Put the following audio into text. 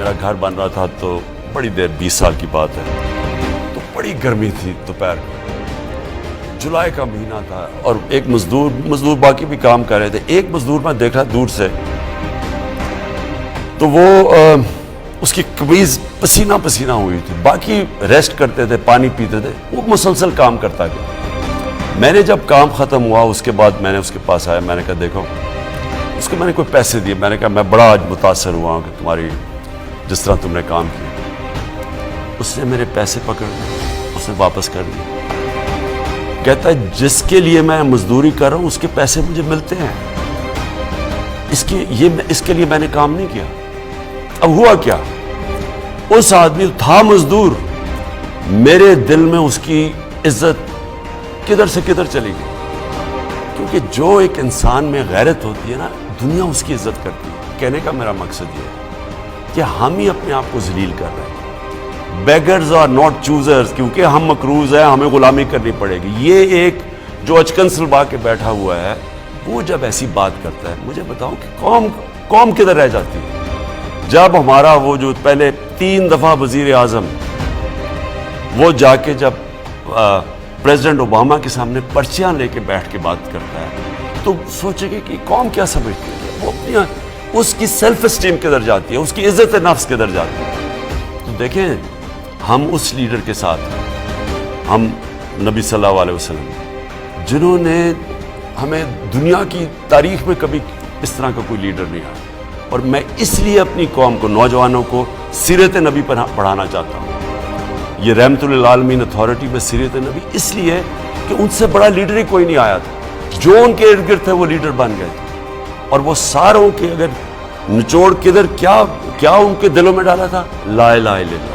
میرا گھر بن رہا تھا تو بڑی دیر 20 سال کی بات ہے، تو بڑی گرمی تھی دوپہر میں، جولائی کا مہینہ تھا، اور ایک مزدور باقی بھی کام کر رہے تھے. ایک مزدور میں دیکھا دور سے تو وہ اس کی قمیض پسینہ پسینہ ہوئی تھی، باقی ریسٹ کرتے تھے، پانی پیتے تھے، وہ مسلسل کام کرتا گیا. میں نے جب کام ختم ہوا اس کے بعد میں نے اس کے پاس آیا، میں نے کہا دیکھو، اس کو میں نے کوئی پیسے دیے، میں نے کہا میں بڑا آج متاثر ہوا ہوں کہ تمہاری جس طرح تم نے کام کیا. اس نے میرے پیسے پکڑ لیے، اس نے واپس کر دیے. کہتا ہے جس کے لیے میں مزدوری کر رہا ہوں اس کے پیسے مجھے ملتے ہیں، اس کے لیے میں نے کام نہیں کیا. اب ہوا کیا، اس آدمی تھا مزدور، میرے دل میں اس کی عزت کدھر سے کدھر چلی گئی. کیونکہ جو ایک انسان میں غیرت ہوتی ہے نا، دنیا اس کی عزت کرتی ہے. کہنے کا میرا مقصد یہ ہے کہ ہم ہی اپنے آپ کو ذلیل کر رہے ہیں. بیگرز آر ناٹ چوزرز، کیونکہ ہم مقروض ہیں، ہمیں غلامی کرنی پڑے گی. یہ ایک جو اچکن سلبا کے بیٹھا ہوا ہے، وہ جب ایسی بات کرتا ہے، مجھے بتاؤ کہ قوم کدھر رہ جاتی ہے. جب ہمارا وہ جو پہلے 3 دفعہ وزیر اعظم وہ جا کے جب پریزیڈنٹ اوباما کے سامنے پرچیاں لے کے بیٹھ کے بات کرتا ہے، تو سوچے گے کہ قوم کیا سمجھتی ہے، وہ اپنی اس کی سیلف اسٹیم کدھر جاتی ہے، اس کی عزت نفس کدھر جاتی ہے. تو دیکھیں، ہم اس لیڈر کے ساتھ ہیں، ہم نبی صلی اللہ علیہ وسلم، جنہوں نے ہمیں دنیا کی تاریخ میں کبھی اس طرح کا کوئی لیڈر نہیں آیا. اور میں اس لیے اپنی قوم کو، نوجوانوں کو سیرت نبی پر پڑھانا چاہتا ہوں. یہ رحمت للعالمین اتھارٹی میں سیرت نبی اس لیے کہ ان سے بڑا لیڈر ہی کوئی نہیں آیا تھا. جو ان کے ارد گرد تھے وہ لیڈر بن گئے تھے، اور وہ ساروں کے اگر نچوڑ کدھر کیا ان کے دلوں میں ڈالا تھا، لا الہ الا اللہ.